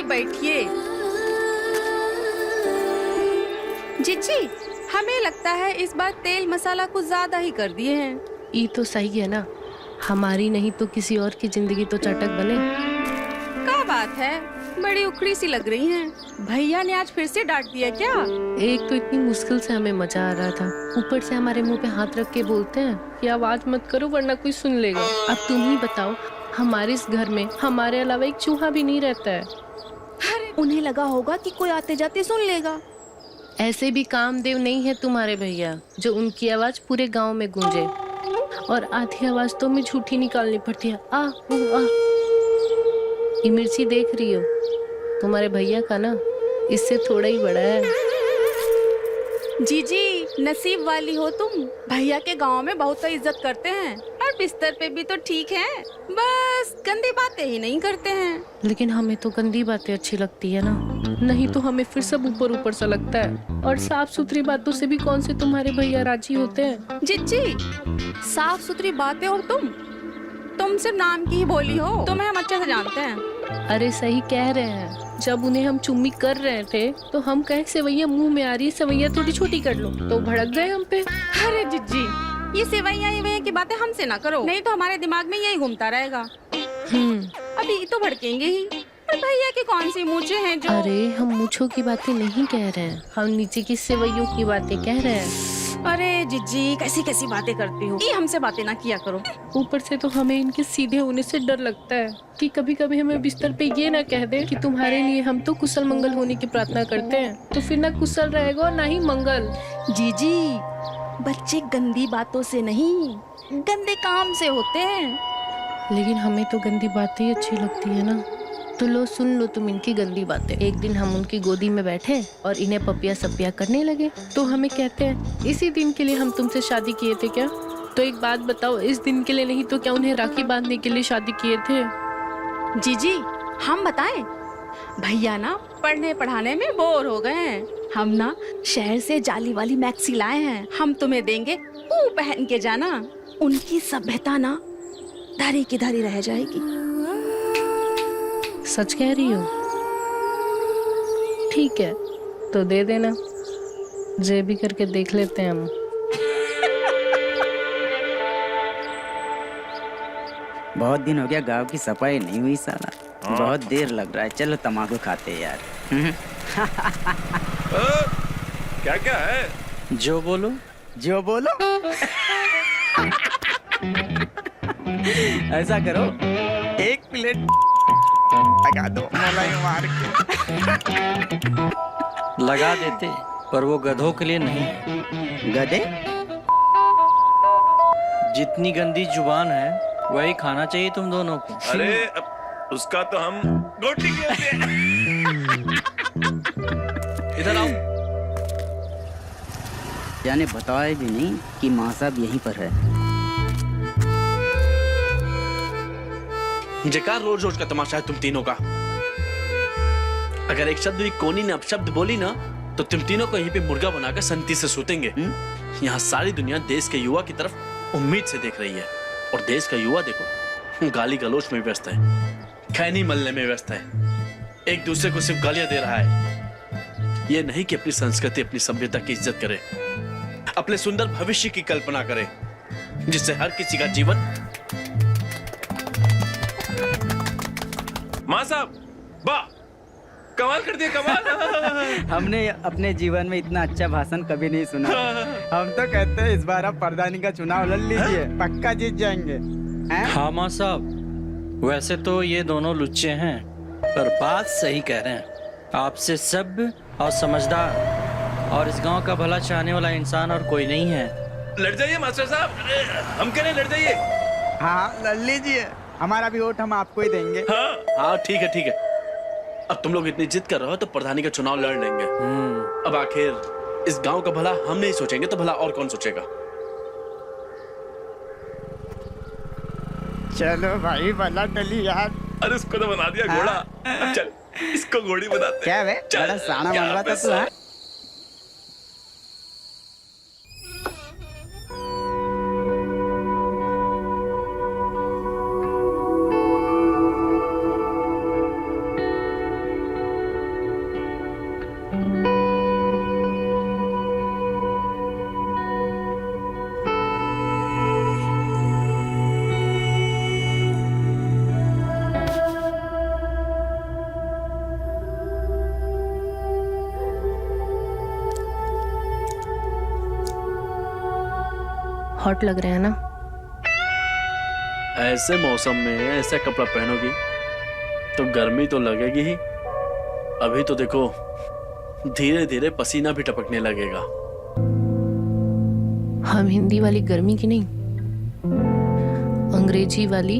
बैठिए। जीजी, हमें लगता है इस बार तेल मसाला कुछ ज्यादा ही कर दिए हैं। ये तो सही है ना, हमारी नहीं तो किसी और की जिंदगी तो चटक बने। क्या बात है, बड़ी उखड़ी सी लग रही हैं। भैया ने आज फिर से डांट दिया क्या? एक तो इतनी मुश्किल से हमें मजा आ रहा था, ऊपर से हमारे मुंह पे हाथ रख के बोलते हैं कि आवाज मत करो वरना कोई सुन लेगा। अब तुम ही बताओ, हमारे इस घर में हमारे अलावा एक चूहा भी नहीं रहता है। अरे उन्हें लगा होगा कि कोई आते जाते सुन लेगा। ऐसे भी कामदेव नहीं है तुम्हारे भैया जो उनकी आवाज पूरे गांव में गूंजे, और आधी आवाज तो हमें झूठी निकालनी पड़ती है। आ ये मिर्ची देख रही हो, तुम्हारे भैया का ना इससे थोड़ा ही बड़ा है। जीजी, नसीब वाली हो तुम, भैया के गांव में बहुत इज्जत करते हैं और बिस्तर पे भी तो ठीक है, बस गंदी बातें ही नहीं करते हैं। लेकिन हमें तो गंदी बातें अच्छी लगती है ना, नहीं तो हमें फिर सब ऊपर ऊपर सा लगता है। और साफ सुथरी बातों से भी कौन से तुम्हारे भैया राजी होते हैं। जीजी, साफ सुथरी बातें और तुम सिर्फ नाम की ही बोली हो, तुम्हें हम अच्छे से जानते हैं। अरे सही कह रहे हैं, जब उन्हें हम चुम्मी कर रहे थे तो हम कहे सेवैया मुंह में आ रही है, सेवैया थोड़ी छोटी कर लो, तो भड़क गए हम पे। अरे जीजी, ये सेवैया की बातें हमसे ना करो, नहीं तो हमारे दिमाग में यही घूमता रहेगा। अभी तो भड़केंगे ही। पर भैया के कौन सी मूछें हैं जो... अरे हम मूछों की बातें नहीं कह रहे हैं, हम नीचे की सेवैयों की बातें कह रहे हैं। अरे जीजी, कैसी कैसी बातें करती हो, ये हमसे बातें ना किया करो। ऊपर से तो हमें इनके सीधे होने से डर लगता है कि कभी कभी हमें बिस्तर पे ये ना कह दे कि तुम्हारे लिए हम तो कुशल मंगल होने की प्रार्थना करते हैं, तो फिर ना कुशल रहेगा और ना ही मंगल। जीजी, बच्चे गंदी बातों से नहीं, गंदे काम से होते हैं। लेकिन हमें तो गंदी बातें ही अच्छी लगती है ना। तो लो सुन लो तुम इनकी गंदी बातें। एक दिन हम उनकी गोदी में बैठे और इन्हें पपिया सपिया करने लगे, तो हमें कहते हैं इसी दिन के लिए हम तुमसे शादी किए थे क्या? तो एक बात बताओ, इस दिन के लिए नहीं तो क्या उन्हें राखी बांधने के लिए शादी किए थे? जीजी, हम बताएं, भैया ना पढ़ने पढ़ाने में बोर हो गए हैं। हम ना शहर से जाली वाली मैक्सी लाए हैं, हम तुम्हें देंगे, वो पहन के जाना। उनकी सभ्यता ना धरी की धरी रह जाएगी। सच कह रही हो? ठीक है, तो दे देना, जे भी करके देख लेते हैं हम। बहुत दिन हो गया गांव की सफाई नहीं हुई साला। बहुत देर लग रहा है, चलो तम्बाकू खाते हैं यार। क्या क्या है? जो बोलो जो बोलो। ऐसा करो, एक प्लेट लगा दो, मलाई मार के। लगा देते, पर वो गधों के लिए नहीं। गधे? जितनी गंदी जुबान है वही खाना चाहिए तुम दोनों को। अरे उसका तो हम गोटी कहते हैं। इधर आओ। जाने बताए भी नहीं कि माँ साहब यहीं पर है। जेकार रोज रोज का तमाशा है तुम तीनों का। अगर एक शब्द भी कोनी ने अपशब्द बोली ना, तो तुम तीनों को यहीं पे मुर्गा बनाकर संती से सूतेंगे। यहाँ सारी दुनिया देश के युवा की तरफ उम्मीद से देख रही है, और देश का युवा देखो गाली गलोच में व्यस्त है, खैनी मलने में व्यस्त है, एक दूसरे को सिर्फ गालियां दे रहा है। ये नहीं कि अपनी संस्कृति अपनी सभ्यता की इज्जत करे, अपने सुंदर भविष्य की कल्पना करे, जिससे हर किसी का जीवन। मां साहब, वाह, कमाल कर दिया, कमाल। हमने अपने जीवन में इतना अच्छा भाषण कभी नहीं सुना। हम तो कहते हैं इस बार आप प्रधानी का चुनाव लड़ लीजिए, पक्का जीत जाएंगे। हाँ माँ साहब, वैसे तो ये दोनों लुच्चे हैं, पर बात सही कह रहे हैं। आपसे सभ्य और समझदार और इस गांव का भला चाहने वाला इंसान और कोई नहीं है। लड़ जाइए मास्टर साहब, हम कह रहे हैं लड़ जाइए। हाँ लड़ लीजिए, हमारा भी वोट हम आपको ही देंगे। हाँ ठीक है ठीक है। अब तुम लोग इतनी जिद कर रहे हो तो प्रधानी का चुनाव लड़ लेंगे। अब आखिर इस गांव का भला हम नहीं सोचेंगे तो भला और कौन सोचेगा? चलो भाई, भला टली यार। अरे इसको तो बना दिया घोड़ा। चल इसको घोड़ी बनाते। क्या वे, बड़ा साना बन रहा था तू। हाँ? हॉट लग रहे हैं ना। ऐसे मौसम में ऐसा कपड़ा पहनोगी तो गर्मी तो लगेगी ही। अभी तो देखो धीरे धीरे पसीना भी टपकने लगेगा। हम हिंदी वाली गर्मी की नहीं, अंग्रेजी वाली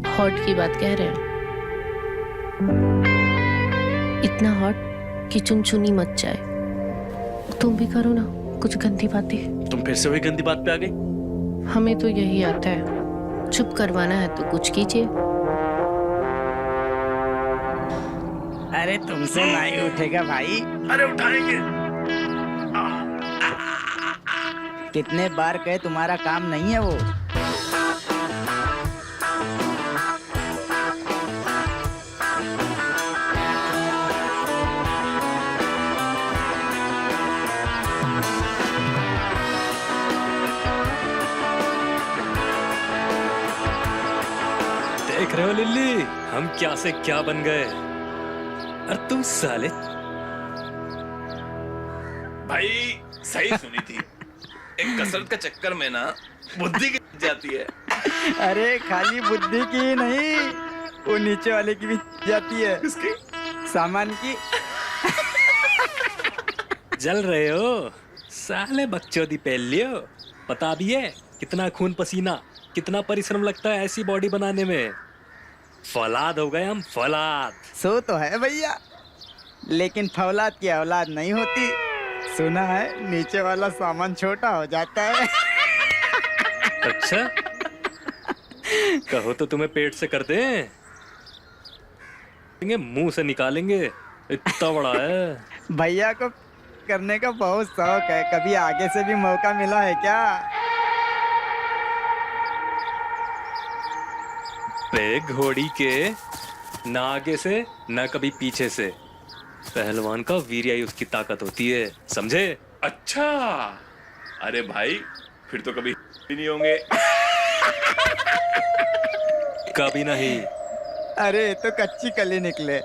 हॉट की बात कह रहे हैं। इतना हॉट कि चुनचुनी मच जाए। तुम भी करो ना कुछ गंदी बातें। तुम फिर से वही गंदी बात पे आ गई। हमें तो यही आता है, चुप करवाना है तो कुछ कीजिए। अरे तुमसे नहीं उठेगा भाई। अरे उठाएंगे। कितने बार कहे तुम्हारा काम नहीं है वो। देख रहे हो लिल्ली, हम क्या से क्या बन गए। और तुम साले भाई सही सुनी थी। एक कसरत का चक्कर में ना बुद्धि गिर जाती है। अरे खाली बुद्धि की ही नहीं, वो नीचे वाले की भी जाती है। किसकी? सामान की। जल रहे हो साले, बकचोदी पहन लियो। पता भी है कितना खून पसीना, कितना परिश्रम लगता है ऐसी बॉडी बनाने में। फौलाद हो गए हम, फौलाद। सो तो है भैया, लेकिन फौलाद की औलाद नहीं होती। सुना है नीचे वाला सामान छोटा हो जाता है। अच्छा कहो तो तुम्हें पेट से कर दें, मुंह से निकालेंगे, इतना बड़ा है। भैया को करने का बहुत शौक है, कभी आगे से भी मौका मिला है क्या? पे घोड़ी के ना आगे से ना कभी पीछे से। पहलवान का वीर्य ही उसकी ताकत होती है, समझे? अच्छा, अरे भाई फिर तो कभी भी नहीं होंगे। कभी नहीं। अरे तो कच्ची कली निकले।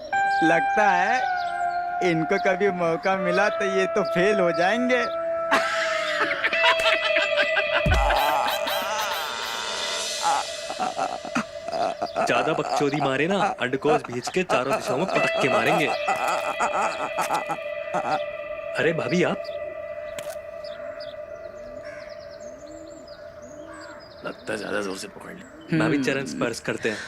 लगता है इनको कभी मौका मिला तो ये तो फेल हो जाएंगे। ज्यादा बकचोदी मारे ना, अंडकोश भींच के चारों दिशाओं में पटक के मारेंगे। अरे भाभी आप, लगता है ज्यादा जोर से पकड़ ली। भाभी चरण स्पर्श करते हैं।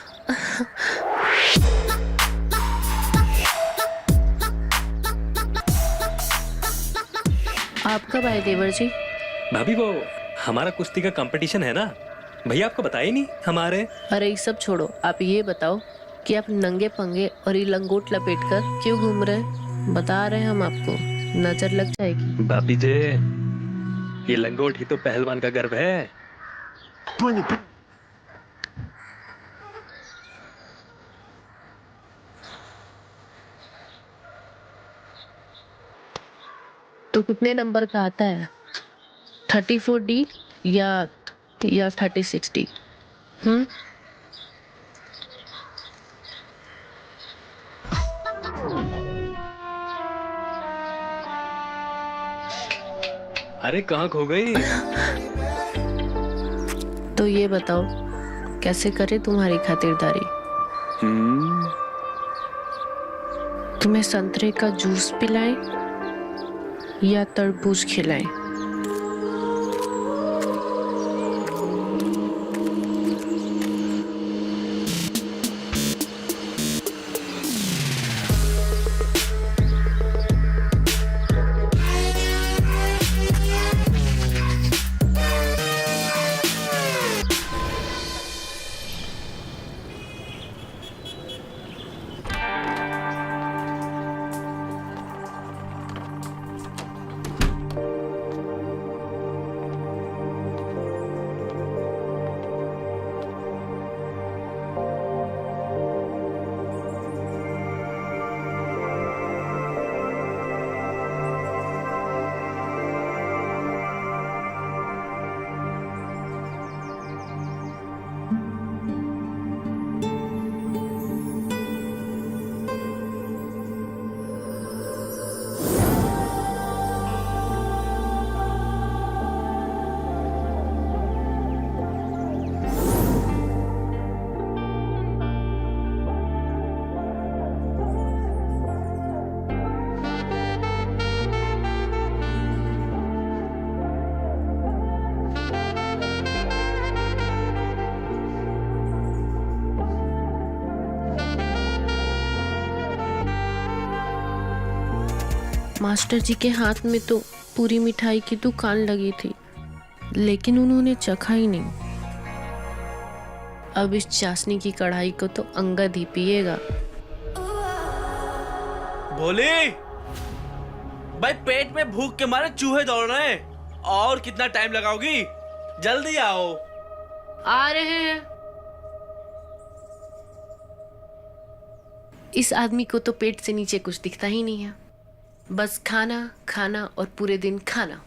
आप कब आए देवर जी? भाभी वो हमारा कुश्ती का कंपटीशन है ना, भैया आपको बताया नहीं हमारे। अरे ये सब छोड़ो, आप ये बताओ कि आप नंगे पंगे और ये लंगोट लपेट कर क्यों घूम रहे हैं? बता रहे हैं हम आपको, नजर लग जाएगी। भाभी जी, ये लंगोट ही तो पहलवान का गर्व है। तो कितने नंबर का आता है? 34D या 3060? अरे कहाँ खो गई? तो ये बताओ कैसे करे तुम्हारी खातिरदारी? तुम्हें संतरे का जूस पिलाएं या तरबूज खिलाएं? मास्टर जी के हाथ में तो पूरी मिठाई की दुकान लगी थी, लेकिन उन्होंने चखा ही नहीं। अब इस चाशनी की कढ़ाई को तो अंगद ही पिएगा। भोली भाई, पेट में भूख के मारे चूहे दौड़ रहे हैं। और कितना टाइम लगाओगी? जल्दी आओ। आ रहे हैं। इस आदमी को तो पेट से नीचे कुछ दिखता ही नहीं है, बस खाना खाना और पूरे दिन खाना।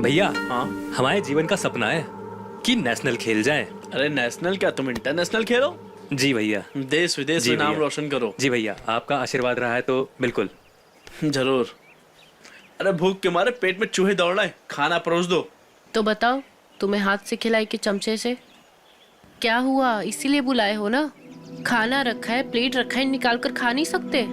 भैया, हाँ हमारे जीवन का सपना है कि नेशनल खेल जाए। अरे नेशनल क्या, तुम इंटरनेशनल खेलो। जी भैया। देश विदेश जी में नाम भैया। रोशन करो। जी भैया, आपका आशीर्वाद रहा है तो बिल्कुल। जरूर। अरे भूख के मारे पेट में चूहे दौड़ रहे हैं, खाना परोस दो। तो बताओ, तुम्हें हाथ से खिलाई कि चमचे से? क्या हुआ, इसीलिए बुलाए हो ना? खाना रखा है, प्लेट रखा है, निकाल कर खा नहीं सकते?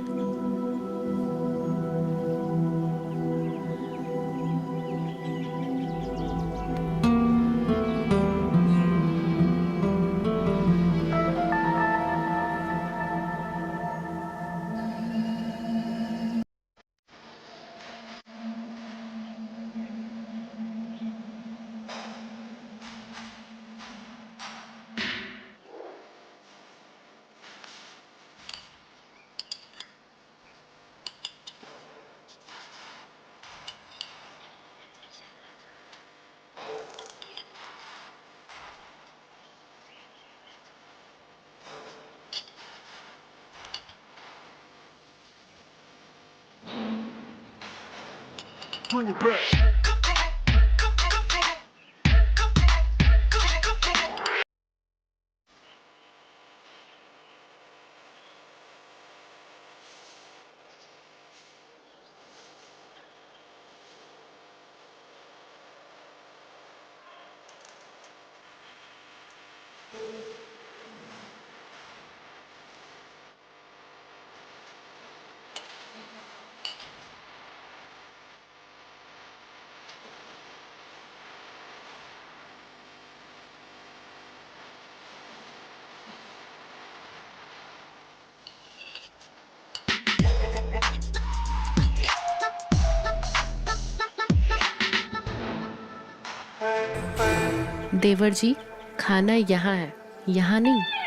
देवर जी, खाना यहाँ है, यहाँ नहीं।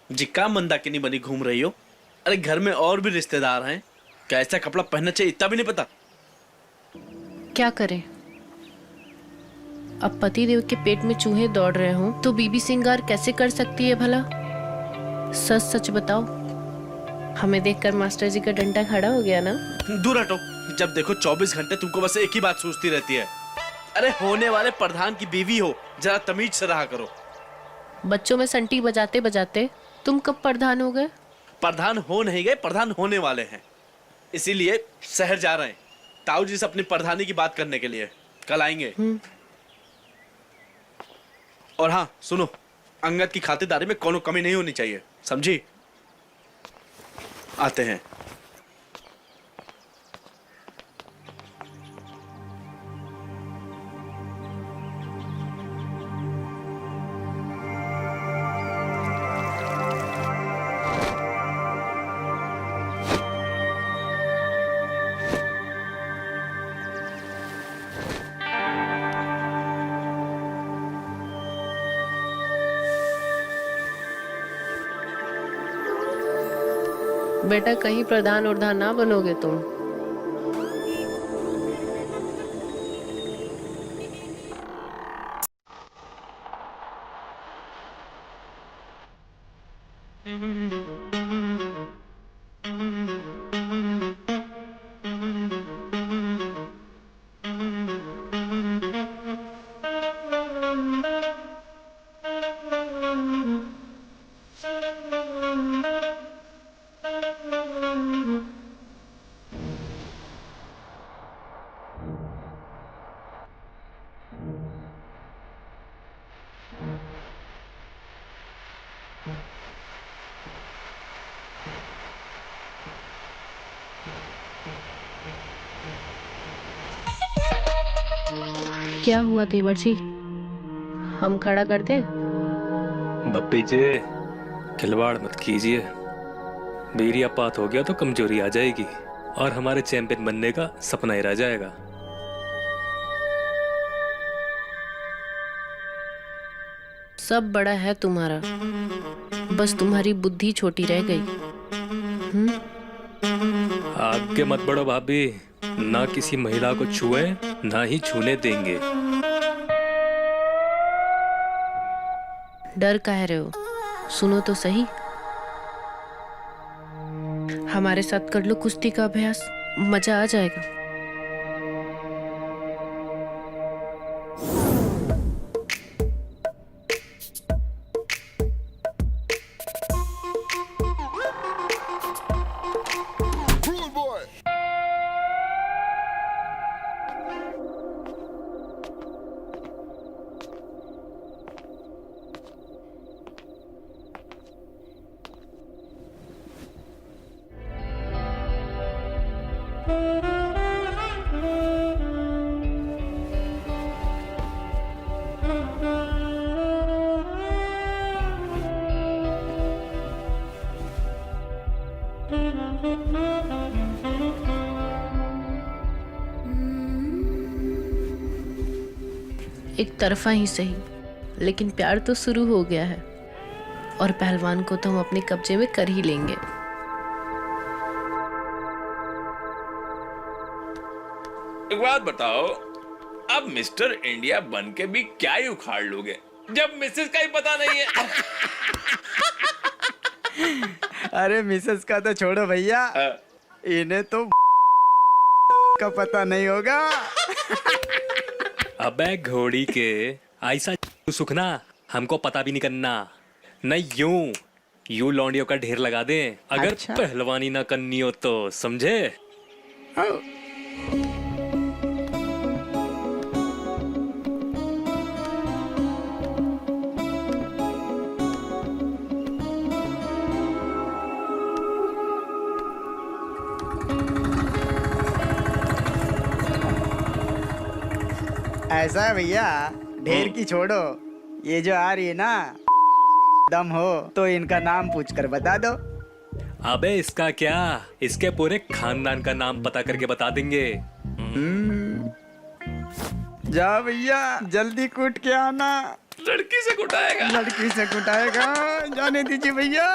जी क्या मंदाकिनी बनी घूम रही हो? अरे घर में और भी रिश्तेदार हैं, कैसा कपड़ा पहनना चाहिए इतना भी नहीं पता? क्या करें, अब पति देव के पेट में चूहे दौड़ रहे हों तो बीबी सिंगार कैसे कर सकती है भला? सच सच बताओ, हमें देखकर मास्टर जी का डंडा खड़ा हो गया ना? दूर हटो। जब देखो 24 घंटे तुमको बस एक ही बात सोचती रहती है। अरे होने वाले प्रधान की बीवी हो, जरा तमीज से रहा करो। बच्चों में संटी बजाते बजाते तुम कब प्रधान हो गए? प्रधान हो नहीं गए, प्रधान होने वाले हैं, इसीलिए शहर जा रहे हैं ताऊ जी से अपनी प्रधानी की बात करने के लिए। कल आएंगे। और हाँ सुनो, अंगद की खातिरदारी में कोनो कमी नहीं होनी चाहिए, समझी? आते हैं। बेटा कहीं प्रधान उर्धान ना बनोगे तुम। क्या हुआ तेवर जी, हम खड़ा कर दे? बप्पी जी, खिलवाड़ मत कीजिए। बीरियापात हो गया तो कमजोरी आ जाएगी और हमारे चैंपियन बनने का सपना ही रह जाएगा। सब बड़ा है तुम्हारा, बस तुम्हारी बुद्धि छोटी रह गई। आगे मत बढ़ो भाभी, ना किसी महिला को छुए ना ही छूने देंगे। डर काहे रहे हो? सुनो तो सही, हमारे साथ कर लो कुश्ती का अभ्यास, मजा आ जाएगा। एक तरफा ही सही, लेकिन प्यार तो शुरू हो गया है और पहलवान को तो हम अपने कब्जे में कर ही लेंगे। एक बात बताओ, अब मिस्टर इंडिया बन के भी क्या ही उखाड़ लोगे जब मिसेस का ही पता नहीं है? अरे मिसेस का तो छोड़ो भैया, इन्हें तो का पता नहीं होगा। अबे घोड़ी के, ऐसा सुखना हमको पता भी नहीं करना। नहीं यूं लौंडियों का ढेर लगा दे अगर अच्छा। पहलवानी ना करनी हो तो, समझे? ऐसा है भैया, ढेर की छोड़ो, ये जो आ रही है ना, दम हो तो इनका नाम पूछ कर बता दो। अबे इसका क्या, इसके पूरे खानदान का नाम पता करके बता देंगे। जाओ भैया, जल्दी कूट के आना। लड़की से कुटाएगा। लड़की से कुटाएगा, जाने दीजिए भैया।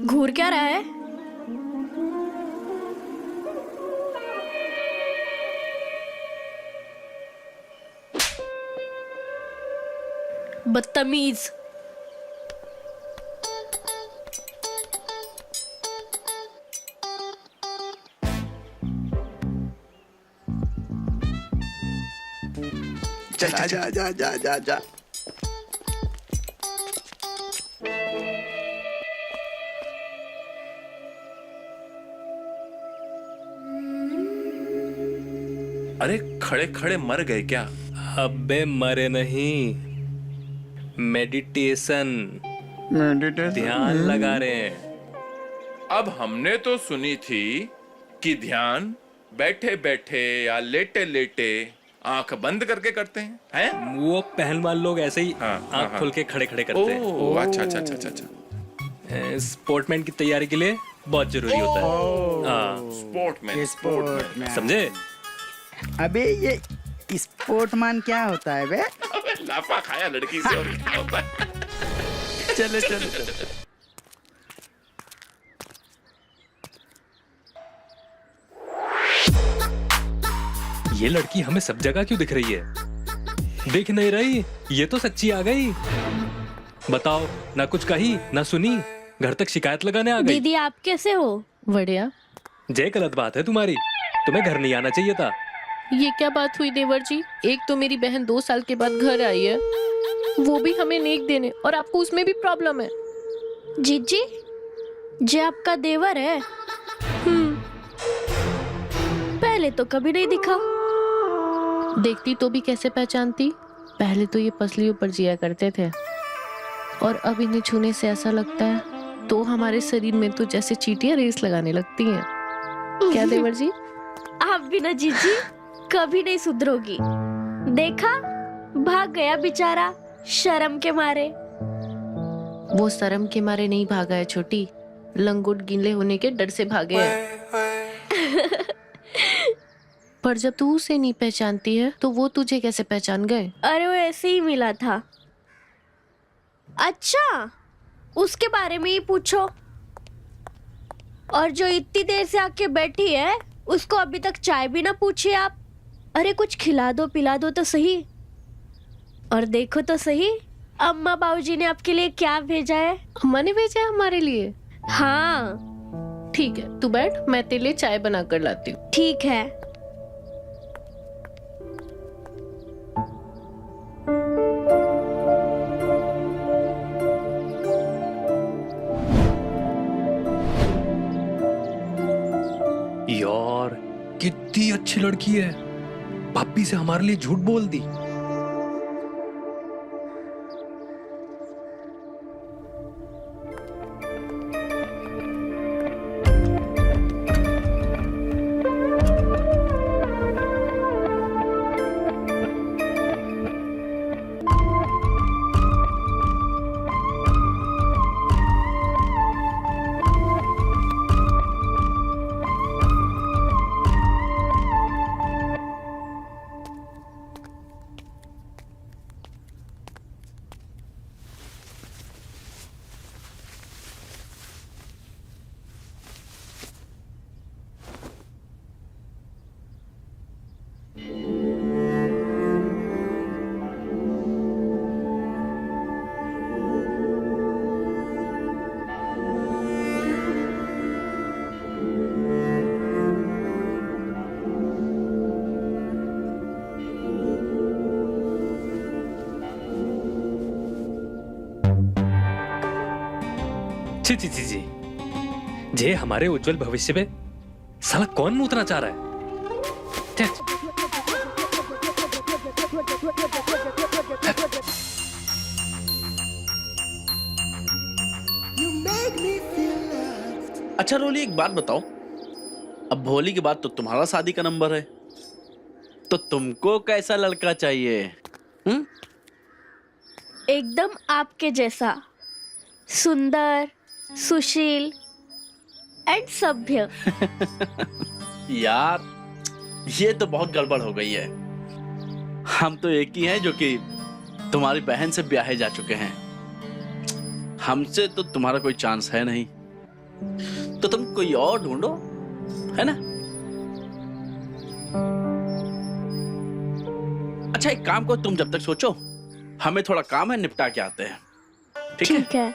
घूर क्या रहा है? बदतमीज। चला जा जा जा जा जा। अरे खड़े खड़े मर गए क्या? अबे मरे नहीं, मेडिटेशन ध्यान लगा रहे हैं। अब हमने तो सुनी थी कि ध्यान बैठे बैठे या लेटे लेटे आंख बंद करके करते हैं, वो पहलवान लोग ऐसे ही हाँ, आंख हाँ, खोल के खड़े खड़े करते हैं। ओह अच्छा अच्छा अच्छा अच्छा अच्छा। स्पोर्टमैन की तैयारी के लिए बहुत जरूरी होता है। हाँ, स्पोर्टमैन समझे? अबे ये स्पोर्टमैन क्या होता है बे? लाफा खाया लड़की से और क्या होता है? चलो चलो चलो। ये लड़की हमें सब जगह क्यों दिख रही है? दिख नहीं रही, ये तो सच्ची आ गई। बताओ, ना कुछ कही ना सुनी, घर तक शिकायत लगाने आ गई। दीदी आप कैसे हो? बढ़िया। जय गलत बात है तुम्हारी, तुम्हें घर नहीं आना चाहिए था। ये क्या बात हुई देवर जी? एक तो मेरी बहन 2 साल के बाद घर आई है, वो भी हमें नेक देने, और आपको उसमें भी प्रॉब्लम है। जीजी, जे आपका देवर है? पहले तो कभी नहीं दिखा। देखती तो भी कैसे पहचानती? पहले तो ये पसलियों पर जिया करते थे, और अब इन्हें छूने से ऐसा लगता है तो हमारे शरीर में तो जैसे चींटियां रेस लगाने लगती हैं। क्या देवर जी? आप भी ना जीजी कभी नहीं सुधरोगी। देखा, भाग गया बेचारा शर्म के मारे। वो शर्म के मारे नहीं भागा है छोटी, लंगोट गीले होने के डर से भागे हैं। पर जब तू उसे नहीं पहचानती है तो वो तुझे कैसे पहचान गए? अरे वो ऐसे ही मिला था। अच्छा, उसके बारे में ही पूछो। और जो इतनी देर से आके बैठी है उसको अभी तक चाय भी ना पूछे आप। अरे कुछ खिला दो पिला दो तो सही। और देखो तो सही, अम्मा बाबूजी ने आपके लिए क्या भेजा है। अम्मा ने भेजा है हमारे लिए? हाँ ठीक है, तू बैठ, मैं तेरे लिए चाय बना कर लाती हूँ। ठीक है। यार कितनी अच्छी लड़की है, भाभी से हमारे लिए झूठ बोल दी। छी छी छी छी, जे हमारे उज्जवल भविष्य पे साला कौन मूतना चाह रहा है? छे, अच्छा रोली, एक बात बताओ, अब भोली के बाद तो तुम्हारा शादी का नंबर है, तो तुमको कैसा लड़का चाहिए? एकदम आपके जैसा, सुंदर, सुशील एंड सभ्य। यार ये तो बहुत गड़बड़ हो गई है। हम तो एक ही हैं जो कि तुम्हारी बहन से ब्याहे जा चुके हैं। हमसे तो तुम्हारा कोई चांस है नहीं, तो तुम कोई और ढूंढो, है ना? अच्छा एक काम करो, तुम जब तक सोचो, हमें थोड़ा काम है, निपटा के आते हैं। ठीक है? ठीक है।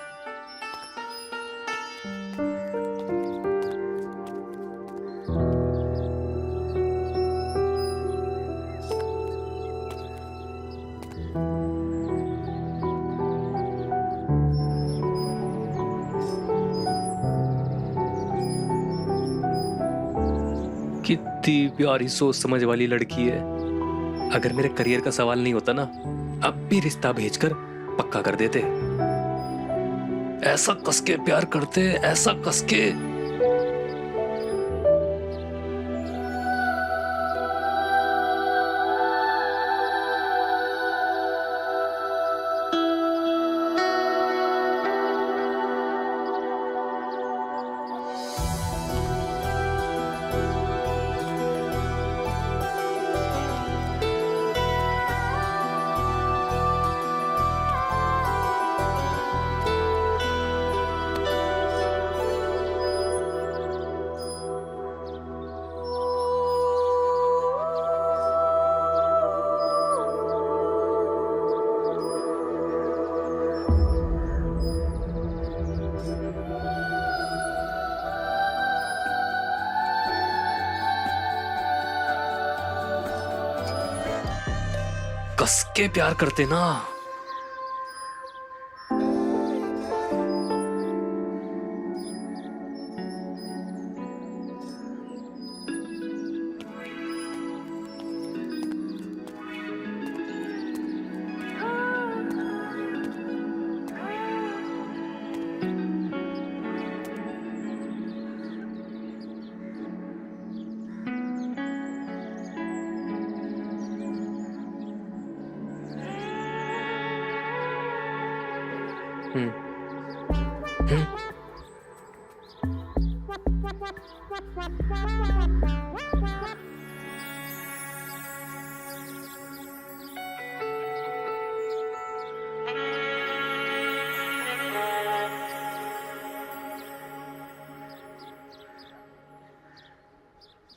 कितनी प्यारी सोच समझ वाली लड़की है। अगर मेरे करियर का सवाल नहीं होता ना, अब भी रिश्ता भेजकर पक्का कर देते। ऐसा कसके प्यार करते, ऐसा कसके। कस के प्यार करते ना।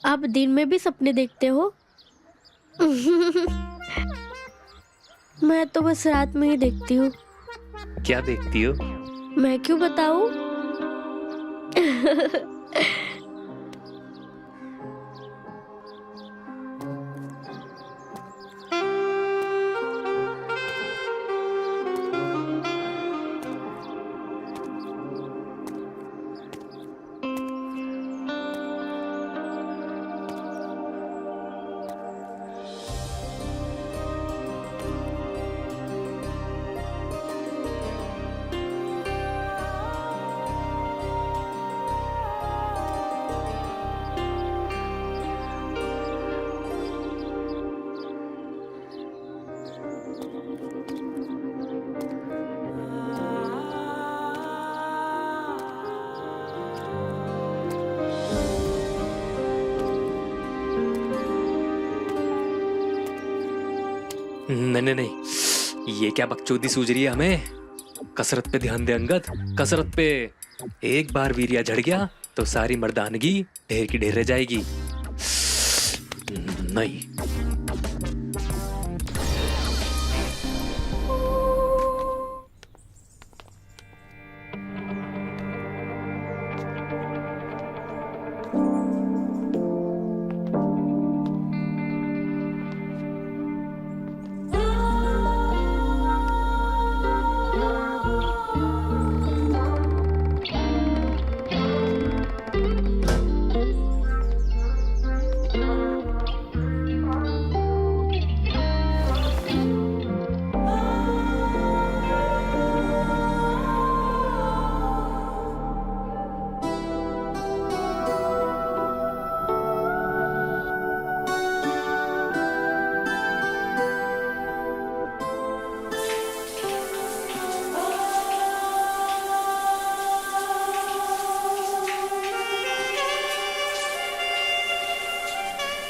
आप दिन में भी सपने देखते हो? मैं तो बस रात में ही देखती हूँ। क्या देखती हो? मैं क्यों बताऊँ? नहीं नहीं, ये क्या बकचोदी सूझ रही है हमें। कसरत पे ध्यान दे अंगद, कसरत पे। एक बार वीर्या झड़ गया तो सारी मर्दानगी ढेर की ढेर रह जाएगी। नहीं।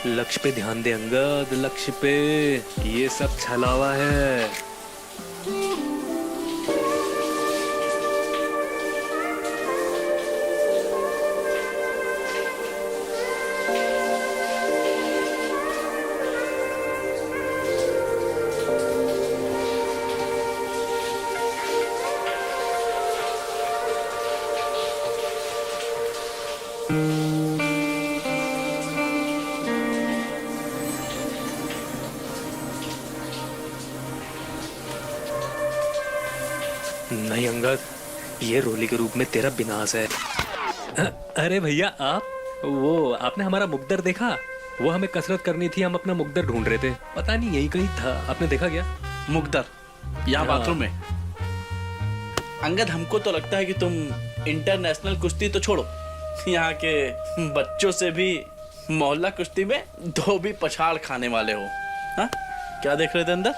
लक्ष्य पे ध्यान दे अंगद, लक्ष्य पे। ये सब छलावा है। नहीं अंगद, ये रोली के रूप में तेरा विनाश है। अरे भैया आप, वो आपने हमारा मुकद्दर देखा? वो हमें कसरत करनी थी, हम अपना मुकद्दर ढूंढ रहे थे। पता नहीं यही कहीं था, आपने देखा क्या? मुकद्दर यहाँ बाथरूम में। अंगद, हमको तो लगता है कि तुम इंटरनेशनल कुश्ती तो छोड़ो, यहाँ के बच्चों से भी मोहल्ला कुश्ती में धोबी पछाड़ खाने वाले हो। हाँ, क्या देख रहे थे अंदर?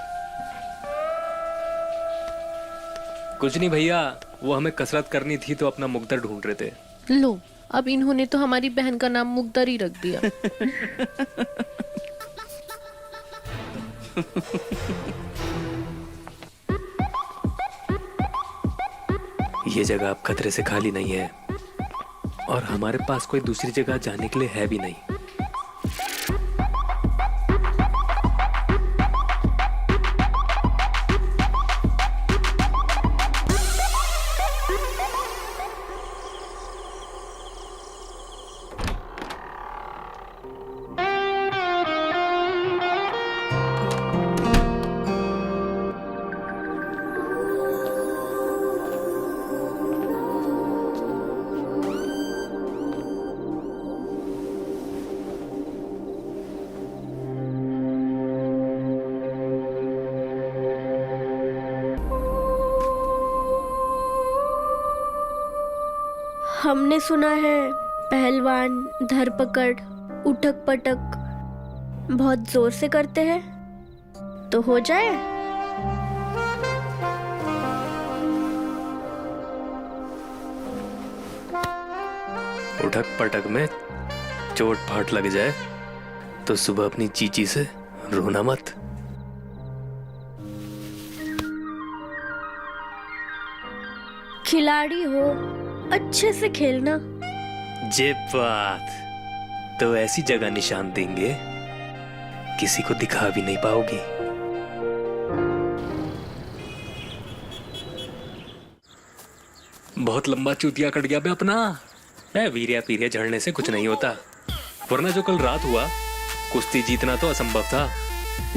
कुछ नहीं भैया, वो हमें कसरत करनी थी तो अपना मुकद्दर ढूंढ रहे थे। लो, अब इन्होंने तो हमारी बहन का नाम मुकद्दर ही रख दिया। ये जगह अब खतरे से खाली नहीं है और हमारे पास कोई दूसरी जगह जाने के लिए है भी नहीं। हमने सुना है पहलवान धरपकड़ उठक पटक बहुत जोर से करते हैं, तो हो जाए। उठक पटक में चोट फाट लग जाए तो सुबह अपनी चीची से रोना मत। खिलाड़ी हो, अच्छे से खेलना। जे बात, तो ऐसी जगह निशान देंगे किसी को दिखा भी नहीं पाओगी। बहुत लंबा चूतिया कट गया बे अपना। वीरिया पीरिया झड़ने से कुछ नहीं होता, वरना जो कल रात हुआ कुश्ती जीतना तो असंभव था,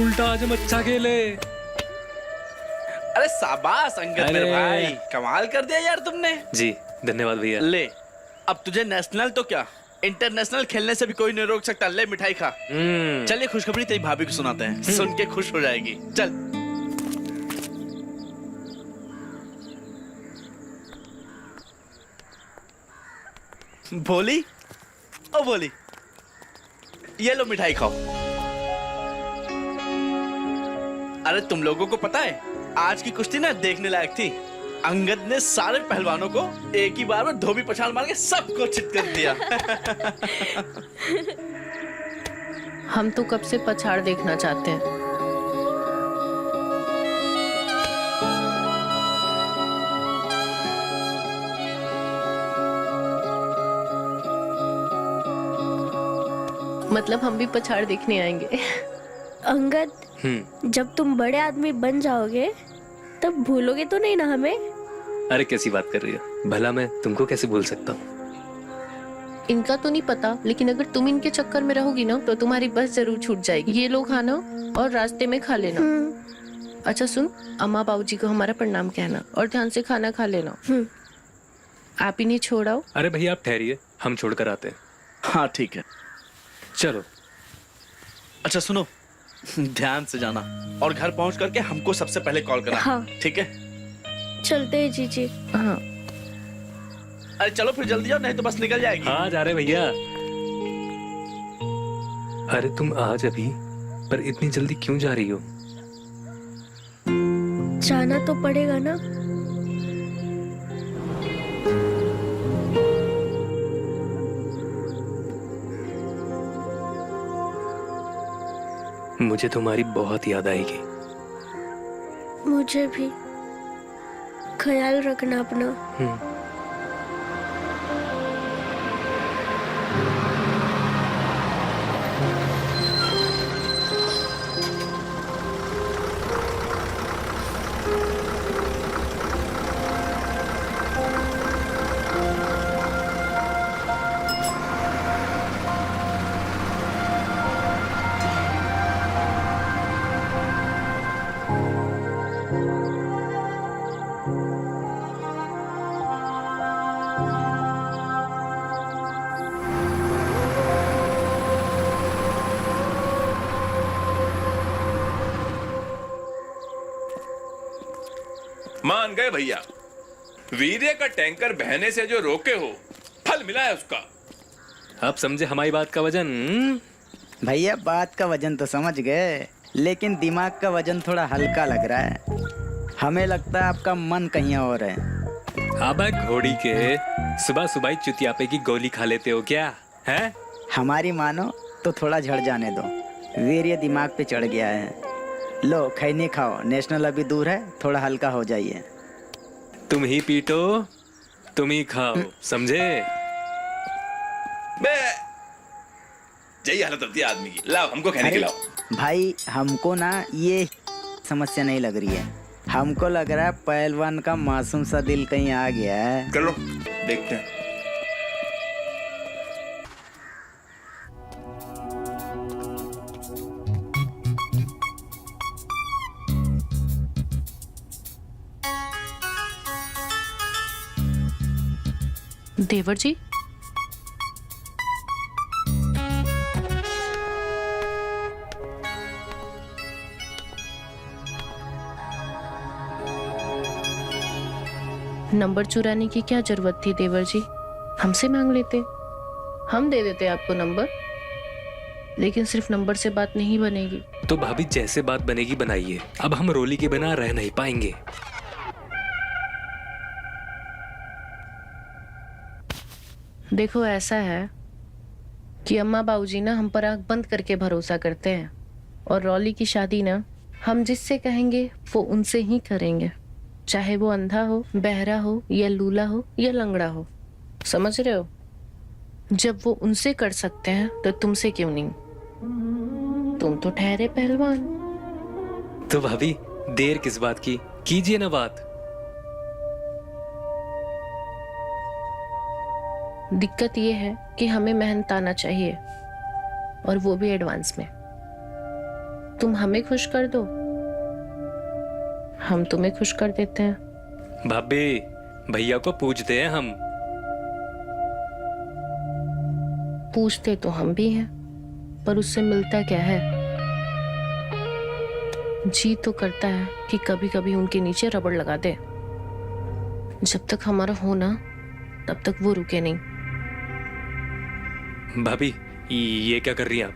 उल्टा आज हम अच्छा खेले। अरे शाबाश अंगद मेरे भाई, कमाल कर दिया यार तुमने। जी धन्यवाद भैया। ले अब तुझे नेशनल तो क्या इंटरनेशनल खेलने से भी कोई नहीं रोक सकता। ले मिठाई खा। चल ये खुशखबरी तेरी भाभी को सुनाते हैं, सुन के खुश हो जाएगी। चल भोली, ओ भोली, ये लो मिठाई खाओ। अरे तुम लोगों को पता है आज की कुश्ती ना देखने लायक थी। अंगद ने सारे पहलवानों को एक ही बार में धोबी पछाड़ मार के सबको चित कर दिया। हम तो कब से पछाड़ देखना चाहते हैं। मतलब हम भी पछाड़ देखने आएंगे। अंगद, जब तुम बड़े आदमी बन जाओगे तब भूलोगे तो नहीं ना हमें? अरे कैसी बात कर रही हो, भला मैं तुमको कैसे भूल सकता हूँ। इनका तो नहीं पता, लेकिन अगर तुम इनके चक्कर में रहोगी ना तो तुम्हारी बस जरूर छूट जाएगी। ये लो खाना और रास्ते में खा लेना। अच्छा सुन, अम्मा बाबूजी को हमारा प्रणाम कहना और ध्यान से खाना खा लेना। आप इन्हें छोड़ाओ। अरे भैया आप ठहरिए, हम छोड़ कर आते हैं। हाँ ठीक है चलो। अच्छा सुनो, ध्यान से जाना और घर पहुंच करके हमको सबसे पहले कॉल करना। हाँ। ठीक है चलते हैं जीजी। हाँ अरे चलो फिर जल्दी जाओ, नहीं तो बस निकल जाएगी। हाँ जा रहे भैया। अरे तुम आज अभी पर इतनी जल्दी क्यों जा रही हो? जाना तो पड़ेगा ना। मुझे तुम्हारी बहुत याद आएगी। मुझे भी। ख्याल रखना अपना। मान गए भैया, वीर्य का टैंकर बहने से जो रोके हो फल मिला है उसका। अब समझे हमारी बात का वजन। भैया बात का वजन तो समझ गए, लेकिन दिमाग का वजन थोड़ा हल्का लग रहा है। हमें लगता है आपका मन कहीं और है। अब घोड़ी के सुबह सुबह चुतियापे की गोली खा लेते हो क्या है? हमारी मानो तो थोड़ा झड़ जाने दो, वीर्य दिमाग पे चढ़ गया है। लो खैनी खाओ, नेशनल अभी दूर है, थोड़ा हल्का हो जाइए। तुम ही पीटो तुम ही खाओ, समझे? बे यही हालत होती है आदमी की। लाओ हमको खैनी खिलाओ। भाई हमको ना ये समस्या नहीं लग रही है, हमको लग रहा है पहलवान का मासूम सा दिल कहीं आ गया है। कर लो, देखते हैं। देवर जी, नंबर चुराने की क्या जरूरत थी देवर जी? हमसे मांग लेते, हम दे देते आपको नंबर। लेकिन सिर्फ नंबर से बात नहीं बनेगी। तो भाभी जैसे बात बनेगी बनाइए, अब हम रोली के बिना रह नहीं पाएंगे। देखो ऐसा है कि अम्मा बाबूजी ना हम पर आंख बंद करके भरोसा करते हैं, और रॉली की शादी ना हम जिससे कहेंगे वो उनसे ही करेंगे, चाहे वो अंधा हो, बहरा हो, या लूला हो, या लंगड़ा हो। समझ रहे हो? जब वो उनसे कर सकते हैं तो तुमसे क्यों नहीं? तुम तो ठहरे पहलवान। तो भाभी देर किस बात की, कीजिए ना बात। दिक्कत ये है कि हमें मेहनत आना चाहिए, और वो भी एडवांस में। तुम हमें खुश कर दो, हम तुम्हें खुश कर देते हैं। भाभी भैया को पूछते हैं हम। पूछते तो हम भी हैं, पर उससे मिलता क्या है? जी तो करता है कि कभी कभी उनके नीचे रबड़ लगा दे। जब तक हमारा हो ना, तब तक वो रुके नहीं। भाभी ये क्या कर रही हैं आप?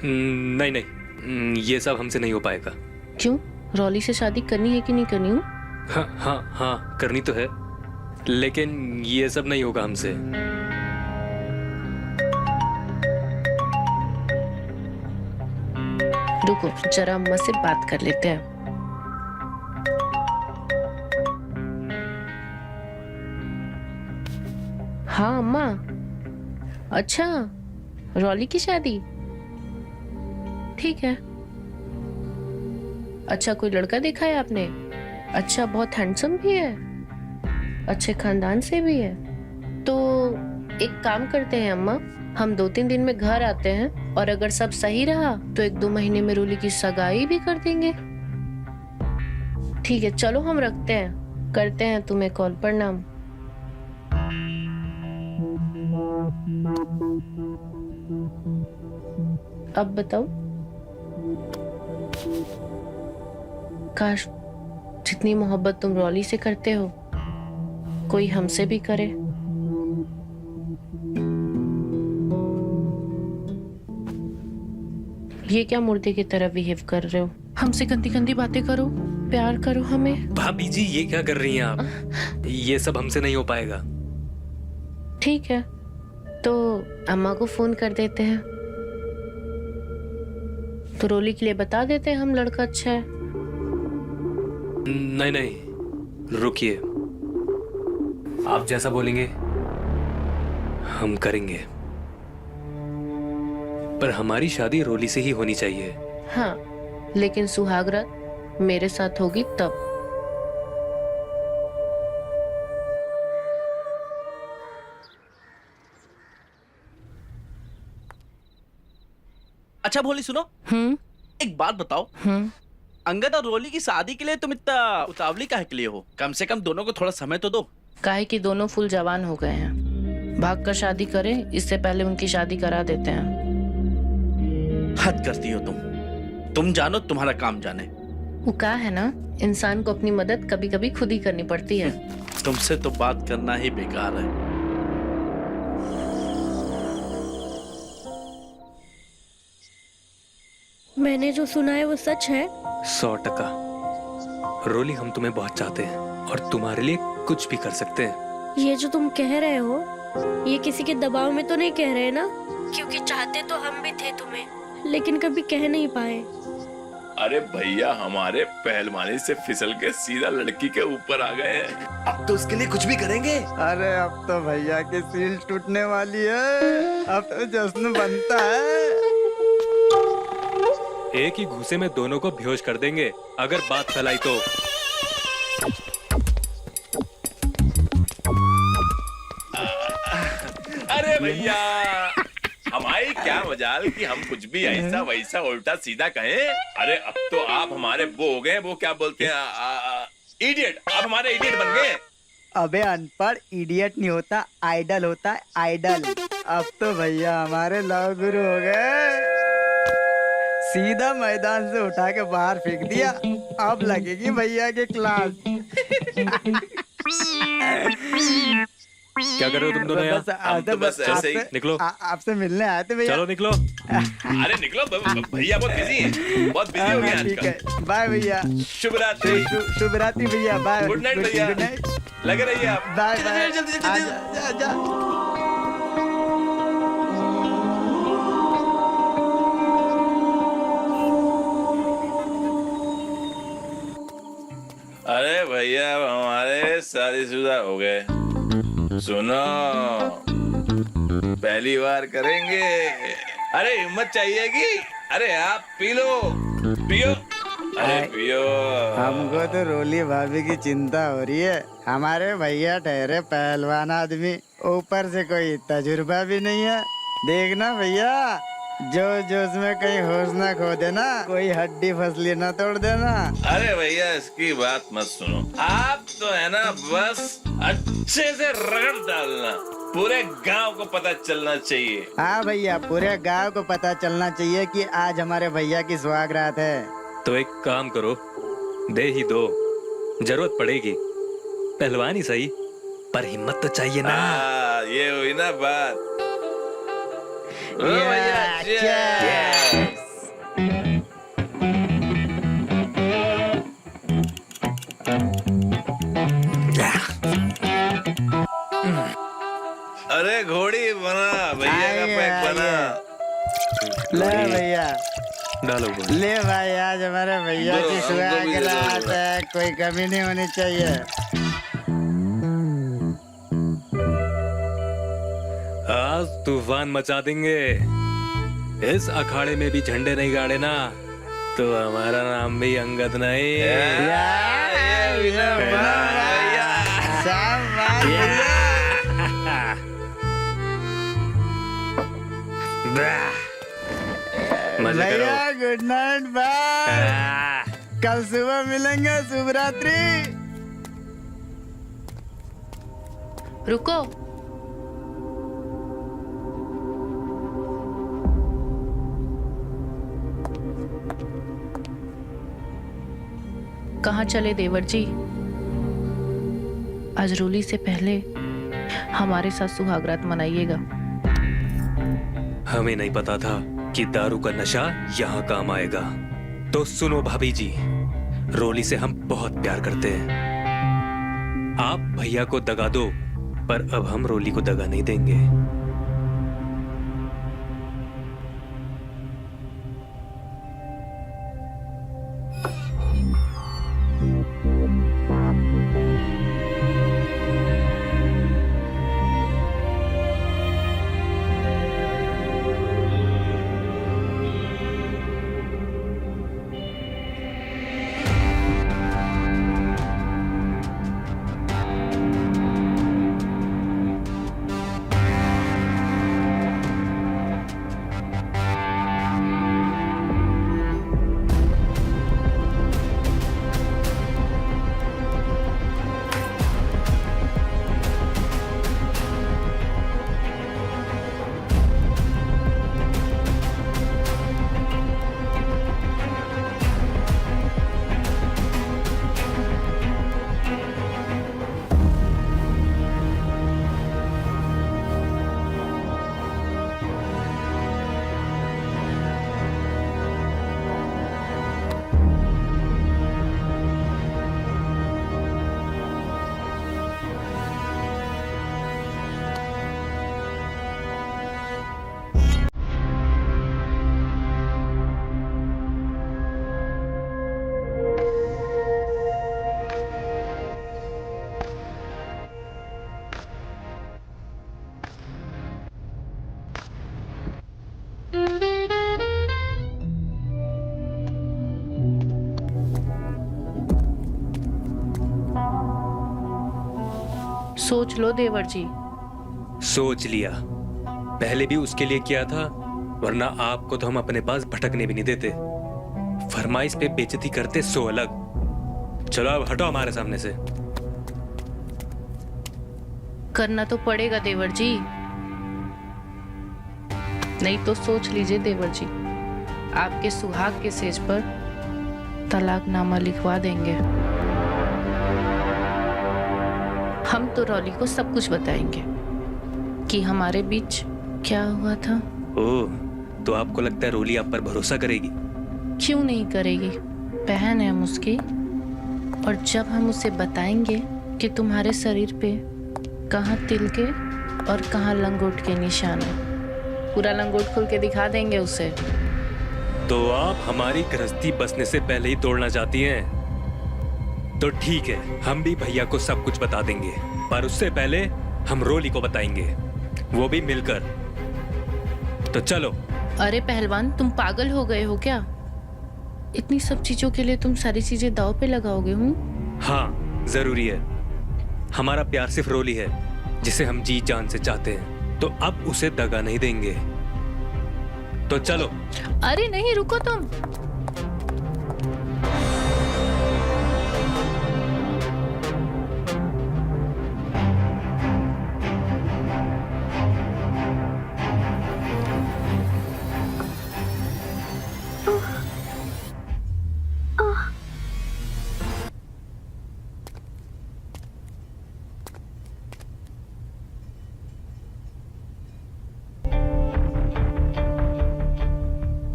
नहीं नहीं, ये सब हमसे नहीं हो पाएगा। क्यों? रॉली से शादी करनी है कि नहीं करनी? हूँ हाँ हाँ हाँ, करनी तो है, लेकिन ये सब नहीं होगा हमसे। रुको जरा अम्मा से बात कर लेते हैं। हाँ अम्मा। अच्छा, रॉली की शादी? ठीक है। अच्छा, कोई लड़का देखा है आपने? अच्छा, बहुत हैंडसम भी है, अच्छे खानदान से भी है। तो एक काम करते हैं अम्मा, हम 2-3 दिन में घर आते हैं, और अगर सब सही रहा तो 1-2 महीने में रोली की सगाई भी कर देंगे। ठीक है, चलो हम रखते हैं, करते हैं तुम्हें कॉल। प्रणाम। अब बताओ, काश जितनी मोहब्बत तुम रॉली से करते हो कोई हमसे भी करे। ये क्या मुर्दे की तरह बिहेव कर रहे हो? हमसे गंदी गंदी बातें करो, प्यार करो हमें। भाभी जी ये क्या कर रही हैं आप? ये सब हमसे नहीं हो पाएगा। ठीक है, तो अम्मा को फोन कर देते हैं, तो रोली के लिए बता देते हैं हम लड़का अच्छा है। नहीं नहीं, रुकिए, आप जैसा बोलेंगे हम करेंगे, पर हमारी शादी रोली से ही होनी चाहिए। हाँ, लेकिन सुहागरात मेरे साथ होगी तब। अच्छा भोली सुनो, एक बात बताओ, अंगद और रोली की शादी के लिए तुम इतना उतावली काहे के लिए हो? कम से कम दोनों को थोड़ा समय तो दो। काहे कि दोनों फुल जवान हो गए हैं, भाग कर शादी करें इससे पहले उनकी शादी करा देते हैं। हद करती हो तुम जानो तुम्हारा काम जाने। वो कहा है ना, इंसान को अपनी मदद कभी कभी खुद ही करनी पड़ती है। तुमसे तो बात करना ही बेकार है। मैंने जो सुना है वो सच है? 100%। रोली, हम तुम्हें बहुत चाहते हैं और तुम्हारे लिए कुछ भी कर सकते हैं। ये जो तुम कह रहे हो, ये किसी के दबाव में तो नहीं कह रहे ना? क्योंकि चाहते तो हम भी थे तुम्हें, लेकिन कभी कह नहीं पाए। अरे भैया हमारे पहलवानी से फिसल के सीधा लड़की के ऊपर आ गए हैं। अब तो उसके लिए कुछ भी करेंगे। अरे अब तो भैया की सील टूटने वाली है, अब तो जश्न बनता है। एक ही घूसे में दोनों को बेहोश कर देंगे अगर बात फैलाई तो। अरे भैया हमारी क्या मजाल कि हम कुछ भी ऐसा वैसा उल्टा सीधा कहें। अरे अब तो आप हमारे वो हो गए, वो क्या बोलते हैं, इडियट। आप हमारे इडियट बन गए। अबे अनपढ़, इडियट नहीं होता, आइडल होता है, आइडल। अब तो भैया हमारे लव गुरु हो गए, सीधा मैदान से उठा के बाहर फेंक दिया। अब लगेगी भैया के क्लास। क्या कर रहे हो तुम दोनों यहाँ? हम तो बस ऐसे ही निकलो। आपसे मिलने आए थे भैया। चलो निकलो। अरे निकलो, भैया बहुत बिजी हैं, बहुत बिजी हो गए ठीक है, आजकल। बाय भैया। शुभ रात्रि। शुभ रात्रि भैया, बाय। गुड नाइट भैया। गुड नाइट, लगे रहिए आप। Bye bye. जल्दी, जल्दी, जल्दी। आजा। अरे भैया अब हमारे शादीशुदा हो गए। सुनो, पहली बार करेंगे। अरे हिम्मत चाहिएगी। अरे आप पी लो, पियो। अरे पियो। हमको तो रोली भाभी की चिंता हो रही है। हमारे भैया ठहरे पहलवान आदमी, ऊपर से कोई तजुर्बा भी नहीं है। देखना भैया, जोश में कहीं होश ना खो देना, कोई हड्डी फसली ना तोड़ देना। अरे भैया इसकी बात मत सुनो। आप तो है ना बस अच्छे से रगड़ डालना, पूरे गांव को पता चलना चाहिए। हाँ भैया, पूरे गांव को पता चलना चाहिए कि आज हमारे भैया की सुहागरात है। तो एक काम करो, दे ही दो, जरूरत पड़ेगी। पहलवान ही सही, पर हिम्मत तो चाहिए ना। ये हुई ना बात। ओ Yeah, भैया, cheers। अरे घोड़ी बना, भैया का पैक बना। ले भैया, डालो बोल। ले भाई, आज हमारे भैया दो, की हमको भी सुहागरात दे दो। है, कोई कमी नहीं होनी चाहिए। आज तूफान मचा देंगे। इस अखाड़े में भी झंडे नहीं गाड़े ना, तो हमारा नाम भी अंगद नहीं। ये हुई ना बात, भैया। शाबाश भैया। मजे करो। भैया गुड नाइट, बाय। कल सुबह मिलेंगे, शुभ रात्रि। रुको, कहाँ चले देवर जी? आज रोली से पहले हमारे साथ सुहागरात मनाइएगा। हमें नहीं पता था कि दारू का नशा यहाँ काम आएगा। तो सुनो भाभी जी, रोली से हम बहुत प्यार करते हैं। आप भैया को दगा दो, पर अब हम रोली को दगा नहीं देंगे। सोच लो देवर जी। सोच लिया, पहले भी उसके लिए किया था, वरना आपको तो हम अपने पास भटकने भी नहीं देते। फरमाइश पे बेइज्जती करते सो अलग। चलो अब हटो हमारे सामने से। करना तो पड़ेगा देवर जी, नहीं तो सोच लीजिए देवर जी, आपके सुहाग के सेज पर तलाकनामा लिखवा देंगे। हम तो रॉली को सब कुछ बताएंगे कि हमारे बीच क्या हुआ था। ओह, तो आपको लगता है रोली आप पर भरोसा करेगी? क्यों नहीं करेगी, बहन है हम उसकी। और जब हम उसे बताएंगे कि तुम्हारे शरीर पे कहाँ तिल के और कहाँ लंगोट के निशान है, पूरा लंगोट खोल के दिखा देंगे उसे। तो आप हमारी गृहस्थी बसने से पहले ही तोड़ना चाहती हैं? तो ठीक है, हम भी भैया को सब कुछ बता देंगे, पर उससे पहले हम रोली को बताएंगे, वो भी मिलकर। तो चलो। अरे पहलवान, तुम पागल हो गए हो क्या? इतनी सब चीजों के लिए तुम सारी चीजें दांव पे लगाओगे? हाँ, जरूरी है। हमारा प्यार सिर्फ रोली है, जिसे हम जी जान से चाहते हैं, तो अब उसे दगा नहीं देंगे। तो चलो। अरे नहीं, रुको तुम।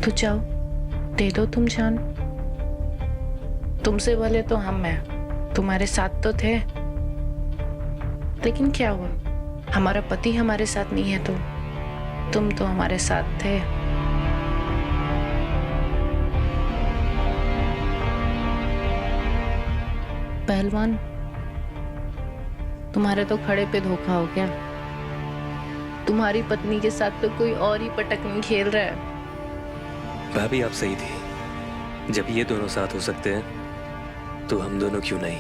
तो जाओ, दे दो तुम जान। तुमसे भले तो हम हैं, तुम्हारे साथ तो थे, लेकिन क्या हुआ, हमारा पति हमारे साथ नहीं है तो तुम तो हमारे साथ थे। पहलवान, तुम्हारे तो खड़े पे धोखा हो गया। तुम्हारी पत्नी के साथ तो कोई और ही पटकनी खेल रहा है। भाभी आप सही थी, जब ये दोनों साथ हो सकते हैं तो हम दोनों क्यों नहीं।